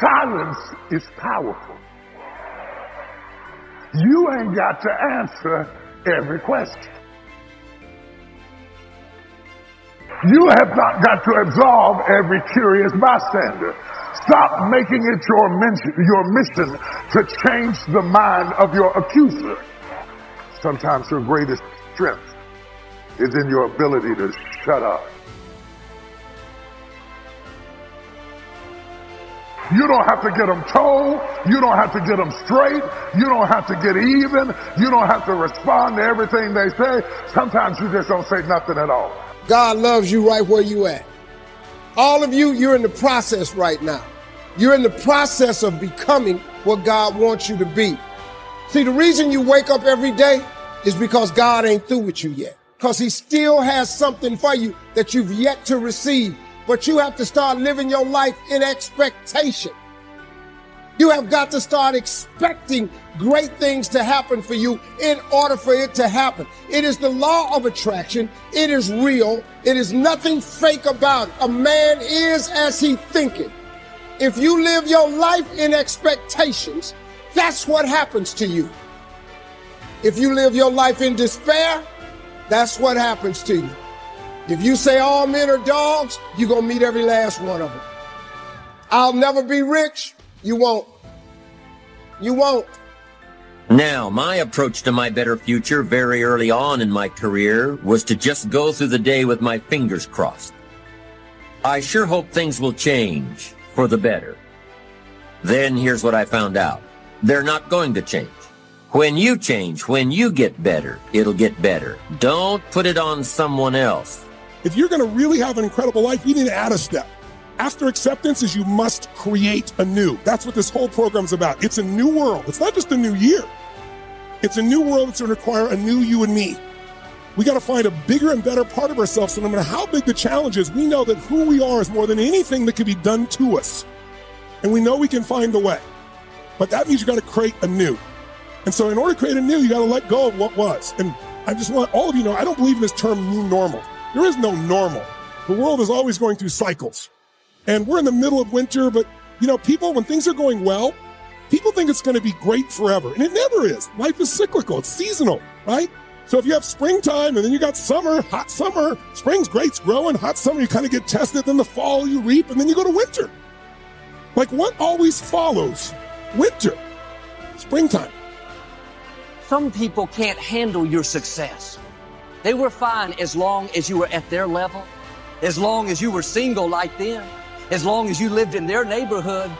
Silence is powerful. You ain't got to answer every question. You have not got to absolve every curious bystander. Stop making it your mission to change the mind of your accuser. Sometimes your greatest strength is in your ability to shut up. You don't have to get them told. You don't have to get them straight. You don't have to get even. You don't have to respond to everything they say. Sometimes you just don't say nothing at all. God loves you right where you at. All of you, you're in the process right now. You're in the process of becoming what God wants you to be. See, the reason you wake up every day is because God ain't through with you yet. Because he still has something for you that you've yet to receive. But you have to start living your life in expectation. You have got to start expecting great things to happen for you in order for it to happen. It is the law of attraction. It is real. It is nothing fake about it. A man is as he thinketh. If you live your life in expectations, that's what happens to you. If you live your life in despair, that's what happens to you. If you say all men are dogs, you're going to meet every last one of them. I'll never be rich. You won't. You won't. Now, my approach to my better future very early on in my career was to just go through the day with my fingers crossed. I sure hope things will change for the better. Then here's what I found out. They're not going to change. When you change, when you get better, it'll get better. Don't put it on someone else. If you're going to really have an incredible life, you need to add a step. After acceptance is you must create anew. That's what this whole program's about. It's a new world. It's not just a new year. It's a new world that's going to require a new you and me. We got to find a bigger and better part of ourselves. So no matter how big the challenge is, we know that who we are is more than anything that can be done to us. And we know we can find the way. But that means you got to create anew. And so in order to create anew, you got to let go of what was. And I just want all of you to know, I don't believe in this term new normal. There is no normal. The world is always going through cycles. And we're in the middle of winter, but people, when things are going well, people think it's going to be great forever. And it never is. Life is cyclical. It's seasonal, right? So if you have springtime and then you got summer, hot summer, spring's great, it's growing, hot summer, you kind of get tested, then the fall you reap, and then you go to winter. Like what always follows winter? Springtime. Some people can't handle your success. They were fine as long as you were at their level, as long as you were single like them, as long as you lived in their neighborhood.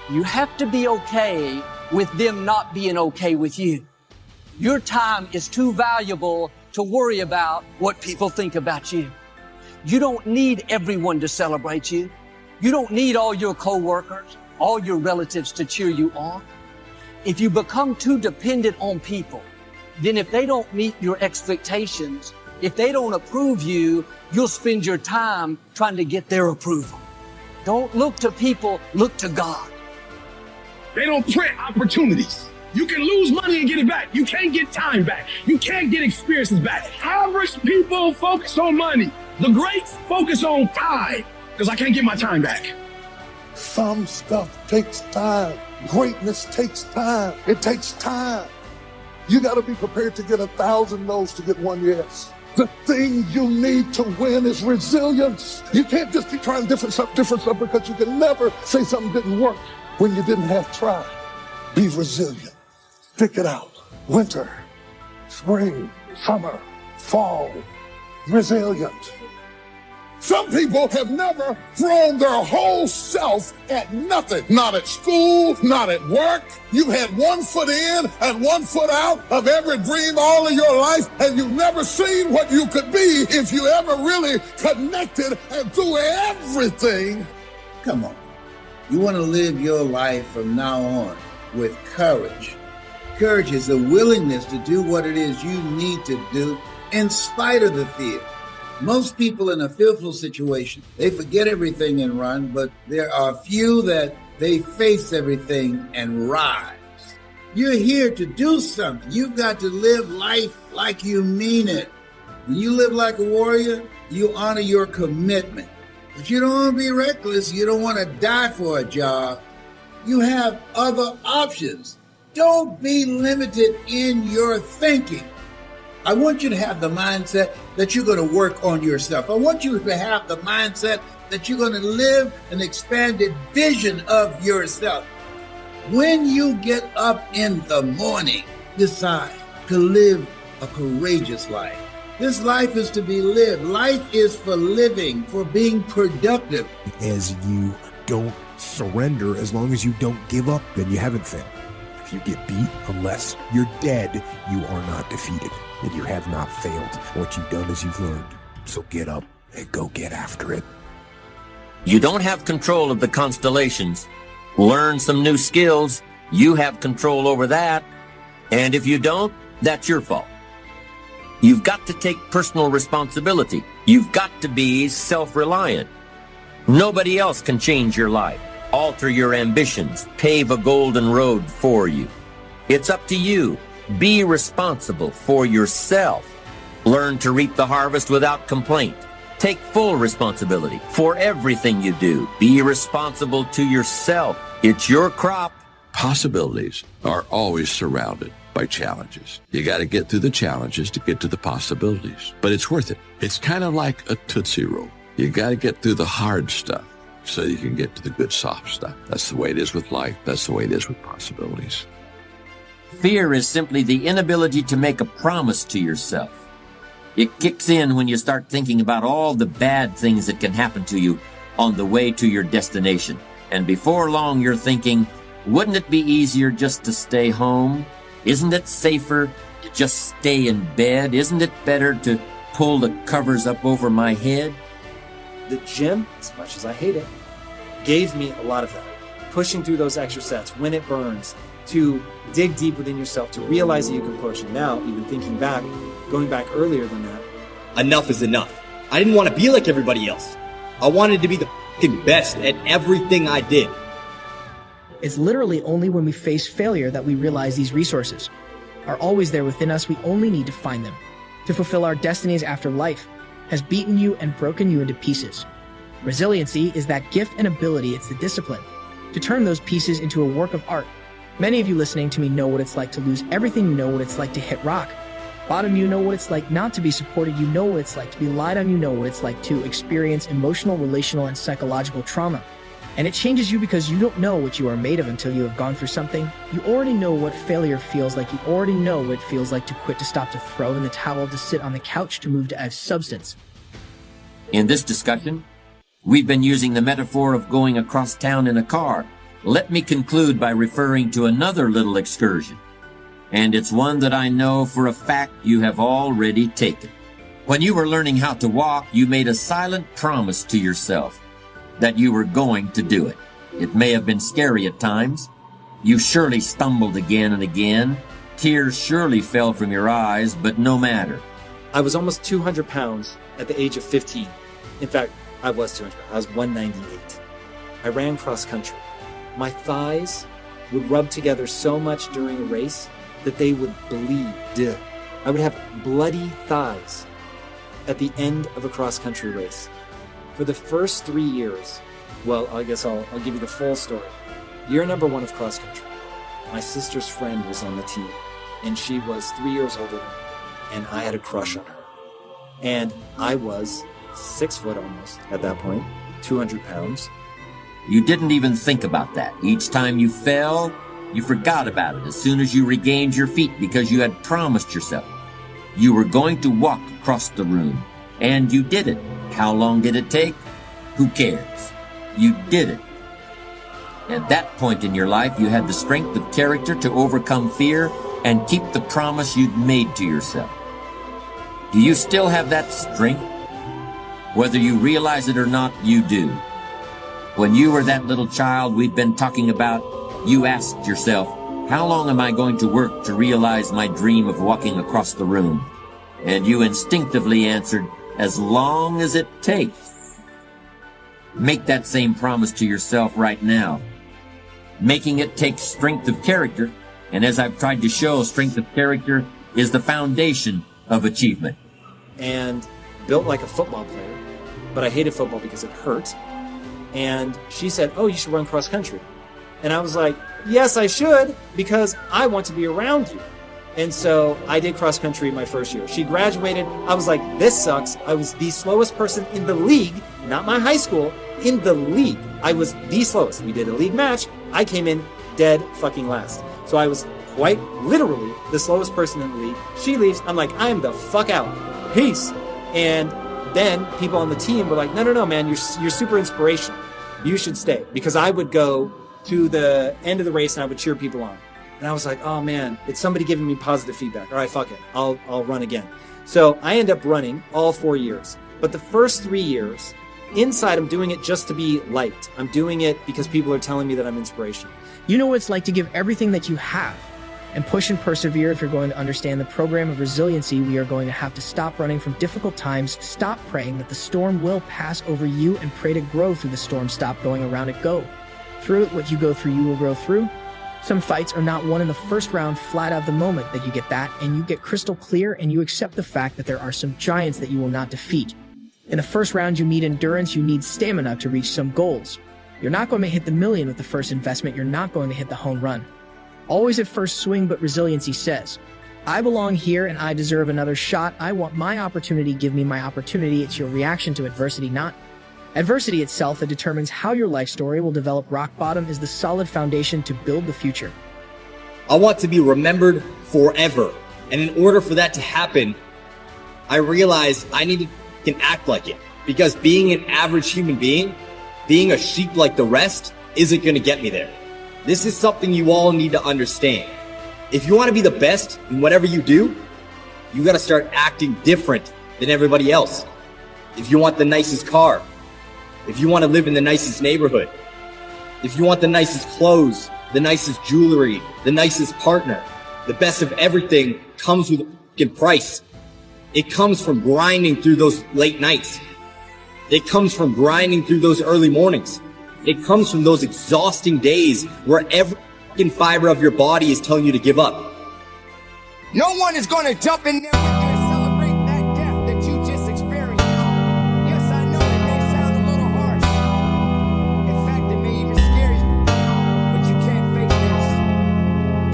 You have to be okay with them not being okay with you. Your time is too valuable to worry about what people think about you. You don't need everyone to celebrate you. You don't need all your coworkers, all your relatives to cheer you on. If you become too dependent on people, then if they don't meet your expectations, if they don't approve you, you'll spend your time trying to get their approval. Don't look to people, look to God. They don't print opportunities. You can lose money and get it back. You can't get time back. You can't get experiences back. Average people focus on money. The greats focus on time because I can't get my time back. Some stuff takes time. Greatness takes time. It takes time. You got to be prepared to get 1,000 no's to get one yes. The thing you need to win is resilience. You can't just keep trying different stuff, because you can never say something didn't work when you didn't have tried. Be resilient. Stick it out. Winter, spring, summer, fall. Resilient. Some people have never thrown their whole self at nothing. Not at school, not at work. You've had one foot in and one foot out of every dream all of your life, and you've never seen what you could be if you ever really connected and threw everything. Come on. You want to live your life from now on with courage. Courage is the willingness to do what it is you need to do in spite of the fear. Most people in a fearful situation, they forget everything and run, but there are few that they face everything and rise. You're here to do something. You've got to live life like you mean it. When you live like a warrior, you honor your commitment. But you don't want to be reckless. You don't want to die for a job. You have other options. Don't be limited in your thinking. I want you to have the mindset that you're going to work on yourself. I want you to have the mindset that you're going to live an expanded vision of yourself. When you get up in the morning, decide to live a courageous life. This life is to be lived. Life is for living, for being productive. As you don't surrender, as long as you don't give up, then you haven't failed. If you get beat, unless you're dead, you are not defeated, and you have not failed. What you've done is you've learned. So get up and go get after it. You don't have control of the constellations. Learn some new skills. You have control over that. And if you don't, that's your fault. You've got to take personal responsibility. You've got to be self-reliant. Nobody else can change your life, alter your ambitions, pave a golden road for you. It's up to you. Be responsible for yourself. Learn to reap the harvest without complaint. Take full responsibility for everything you do. Be responsible to yourself. It's your crop. Possibilities are always surrounded by challenges. You got to get through the challenges to get to the possibilities, but it's worth it. It's kind of like a Tootsie Roll. You got to get through the hard stuff so you can get to the good soft stuff. That's the way it is with life. That's the way it is with possibilities. Fear is simply the inability to make a promise to yourself. It kicks in when you start thinking about all the bad things that can happen to you on the way to your destination. And before long, you're thinking, wouldn't it be easier just to stay home? Isn't it safer to just stay in bed? Isn't it better to pull the covers up over my head? The gym, as much as I hate it, gave me a lot of that. Pushing through those extra sets when it burns, to dig deep within yourself, to realize that you can push. And now, even thinking back, going back earlier than that. Enough is enough. I didn't want to be like everybody else. I wanted to be the f***ing best at everything I did. It's literally only when we face failure that we realize these resources are always there within us. We only need to find them to fulfill our destinies after life has beaten you and broken you into pieces. Resiliency is that gift and ability. It's the discipline to turn those pieces into a work of art. Many of you listening to me know what it's like to lose everything. You know what it's like to hit rock bottom. You know what it's like not to be supported. You know what it's like to be lied on. You know what it's like to experience emotional, relational, and psychological trauma. And it changes you because you don't know what you are made of until you have gone through something. You already know what failure feels like. You already know what it feels like to quit, to stop, to throw in the towel, to sit on the couch, to move, to have substance. In this discussion, we've been using the metaphor of going across town in a car. Let me conclude by referring to another little excursion. And it's one that I know for a fact you have already taken. When you were learning how to walk, you made a silent promise to yourself that you were going to do it. It may have been scary at times. You surely stumbled again and again. Tears surely fell from your eyes, but no matter. I was almost 200 pounds at the age of 15. In fact, I was 200. I was 198. I ran cross country. My thighs would rub together so much during a race that they would bleed. I would have bloody thighs at the end of a cross country race. For the first 3 years, well, I guess I'll give you the full story. Year number 1 of cross country, my sister's friend was on the team, and she was 3 years older than me, and I had a crush on her. And I was 6 foot almost at that point, 200 pounds. You didn't even think about that. Each time you fell, you forgot about it as soon as you regained your feet because you had promised yourself you were going to walk across the room. And you did it. How long did it take? Who cares? You did it. At that point in your life, you had the strength of character to overcome fear and keep the promise you'd made to yourself. Do you still have that strength? Whether you realize it or not, you do. When you were that little child we've been talking about, you asked yourself, how long am I going to work to realize my dream of walking across the room? And you instinctively answered, as long as it takes. Make that same promise to yourself right now. Making it takes strength of character, and as I've tried to show, strength of character is the foundation of achievement. And built like a football player, but I hated football because it hurt. And she said, oh, you should run cross country. And I was like, yes, I should, because I want to be around you. And so I did cross country my first year. She graduated. I was like, this sucks. I was the slowest person in the league, not my high school, in the league. I was the slowest. We did a league match. I came in dead fucking last. So I was quite literally the slowest person in the league. She leaves. I'm like, I am the fuck out. Peace. And then people on the team were like, no, man, you're super inspirational. You should stay. Because I would go to the end of the race and I would cheer people on. And I was like, oh man, it's somebody giving me positive feedback. All right, fuck it. I'll run again. So I end up running all 4 years. But the first 3 years, inside I'm doing it just to be liked. I'm doing it because people are telling me that I'm inspirational. You know what it's like to give everything that you have and push and persevere. If you're going to understand the program of resiliency, we are going to have to stop running from difficult times, stop praying that the storm will pass over you, and pray to grow through the storm. Stop going around it, go through it. What you go through, you will grow through. Some fights are not won in the first round flat out. The moment that you get that and you get crystal clear and you accept the fact that there are some giants that you will not defeat. In the first round, you need endurance, you need stamina to reach some goals. You're not going to hit the million with the first investment. You're not going to hit the home run. Always at first swing, but resiliency says, I belong here and I deserve another shot. I want my opportunity. Give me my opportunity. It's your reaction to adversity, not adversity itself, that determines how your life story will develop. Rock bottom is the solid foundation to build the future. I want to be remembered forever. And in order for that to happen, I realized I needed to act like it. Because being an average human being, being a sheep like the rest, isn't going to get me there. This is something you all need to understand. If you want to be the best in whatever you do, you got to start acting different than everybody else. If you want the nicest car, if you want to live in the nicest neighborhood, if you want the nicest clothes, the nicest jewelry, the nicest partner, the best of everything comes with a fucking price. It comes from grinding through those late nights. It comes from grinding through those early mornings. It comes from those exhausting days where every fucking fiber of your body is telling you to give up. No one is going to jump in there and celebrate that death that you just experienced. Yes, I know it may sound a little harsh. In fact, it may even scare you. But you can't fake this.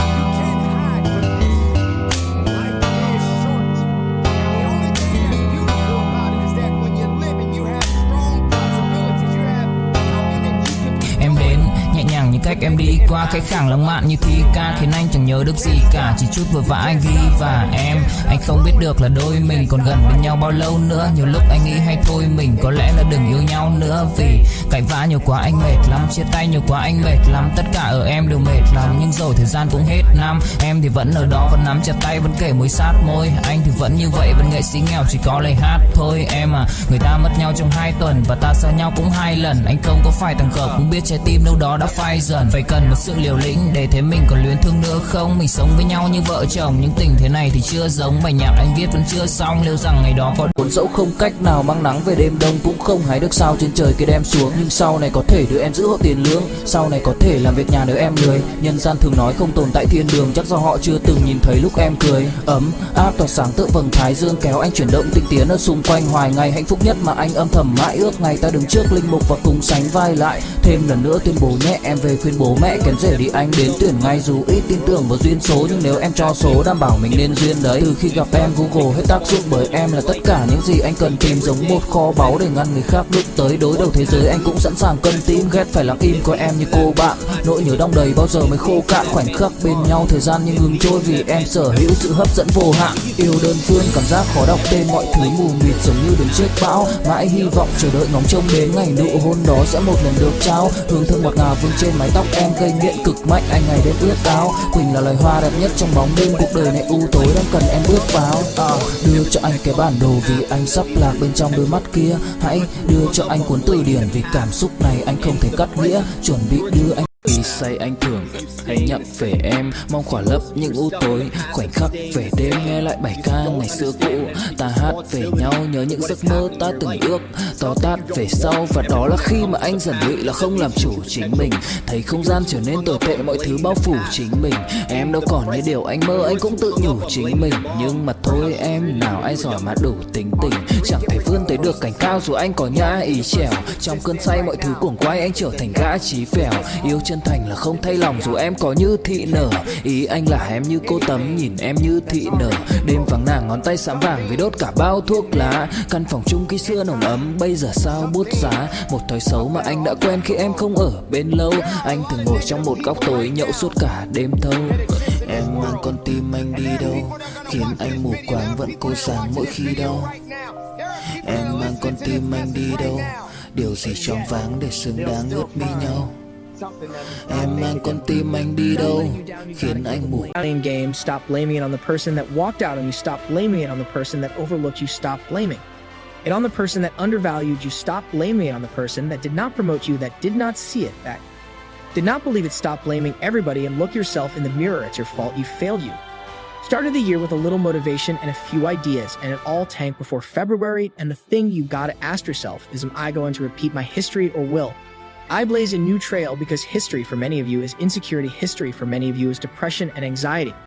You can't hide from this. Life is short. And the only thing that's beautiful about it is that when you live and you have strong possibilities, you have something that you can... Em đến nhẹ nhàng như cách em đi qua cái khoảng lãng mạn như thi ca, khiến anh chẳng nhớ được gì cả, chỉ chút vừa vã anh ghi. Và anh không biết được là đôi mình còn gần bên nhau bao lâu nữa. Nhiều lúc anh nghĩ hay thôi mình có lẽ là đừng yêu nhau nữa, vì cãi vã nhiều quá anh mệt lắm, chia tay nhiều quá anh mệt lắm, tất cả ở em đều mệt lắm. Nhưng rồi thời gian cũng hết năm, em thì vẫn ở đó, vẫn nắm chặt tay, vẫn kể môi sát môi. Anh thì vẫn như vậy, vẫn nghệ sĩ nghèo chỉ có lời hát thôi. Em à, người ta mất nhau trong 2 tuần và ta xa nhau cũng 2 lần. Anh không có phải thằng cợp, cũng biết trái tim đâu đó đã phai dần. Phải cần một sự liều lĩnh để thấy mình còn luyến thương nữa không. Mình sống với nhau như vợ chồng, nhưng tình thế này thì chưa giống. Bài nhạc anh viết vẫn chưa xong, liệu rằng ngày đó có cuốn dẫu không cách nào mang nắng về đêm đông, cũng không hái được sao trên trời kia đem xuống. Nhưng sau này có thể đưa em giữ hộ tiền lương, sau này có thể làm việc nhà đỡ em lười. Nhân gian thường nói không tồn tại thiên đường, chắc do họ chưa từng nhìn thấy lúc em cười. Ấm áp tỏa sáng tựa vầng thái dương, kéo anh chuyển động tinh tiến ở xung quanh. Hoài ngày hạnh phúc nhất mà anh âm thầm mãi ước, ngày ta đứng trước linh mục và cùng sánh vai lại. Thêm lần nữa tuyên bố nhé, em về khuyên bố mẹ kén rể đi anh đến tuyển ngay. Dù ít tin tưởng vào duyên số, nhưng nếu em cho số đảm bảo mình nên duyên đấy. Từ khi gặp em Google hết tác dụng, bởi em là tất cả những gì anh cần tìm, giống một kho báu để ngăn người khác bước tới. Đối đầu thế giới anh cũng sẵn sàng cân tim, ghét phải lặng im coi em như cô bạn. Nỗi nhớ đong đầy bao giờ mới khô cạn, khoảnh khắc bên nhau thời gian như ngừng trôi, vì em sở hữu sự hấp dẫn vô hạn. Yêu đơn phương cảm giác khó đọc tên, mọi thứ mù mịt giống như đứng trước bão. Mãi hy vọng chờ đợi ngóng trông đến ngày nụ hôn đó sẽ một lần được trao. Hương thơm ngọt ngào vương trên mái tóc em, gây nghiện cực mạnh anh ngày đêm ướt áo. Quỳnh là loài hoa đẹp nhất trong bóng đêm, cuộc đời này u tối đang cần em bước vào. Đưa cho anh cái bản đồ vì anh sắp lạc bên trong đôi mắt kia. Hãy đưa cho anh cuốn từ điển vì cảm xúc này anh không thể cắt nghĩa. Chuẩn bị đưa anh khi say anh thường hãy nhậm về em, mong khỏa lấp những u tối. Khoảnh khắc về đêm nghe lại bài ca ngày xưa cũ, ta hát về nhau nhớ những giấc mơ ta từng ước. To tát về sau và đó là khi mà anh dần bị là không làm chủ chính mình, thấy không gian trở nên tồi tệ, mọi thứ bao phủ chính mình. Em đâu còn như điều anh mơ, anh cũng tự nhủ chính mình. Nhưng mà thôi em, nào ai giỏi mà đủ tính tình, chẳng thể vươn tới được cảnh cao dù anh có nhã ý trèo. Trong cơn say mọi thứ cuồng quay anh trở thành gã chí phèo, yêu chân thành là không thay lòng dù em có như thị nở. Ý anh là em như cô Tấm, nhìn em như thị nở. Đêm vắng nàng ngón tay xám vàng vì đốt cả bao thuốc lá. Căn phòng chung khi xưa nồng ấm, bây giờ sao bút giá. Một thói xấu mà anh đã quen khi em không ở bên lâu. Anh thường ngồi trong một góc tối nhậu suốt cả đêm thâu. Em mang con tim anh đi đâu, khiến anh mù quáng vẫn cố sáng mỗi khi đau. Em mang con tim anh đi đâu, điều gì choáng váng để xứng đáng ướt mi nhau. Em mang con tim anh đi đâu, khiến anh mù. Playing game, stop blaming it on the person that walked out on you. Stop blaming it on the person that overlooked you. Stop blaming it on the person that undervalued you. Stop blaming it on the person that did not promote you, that did not see it, that did not believe it. Stop blaming everybody and look yourself in the mirror. It's your fault. You failed you. Started the year with a little motivation and a few ideas, and it all tanked before February. And the thing you gotta ask yourself is, am I going to repeat my history or will I blaze a new trail? Because history for many of you is insecurity. History for many of you is depression and anxiety.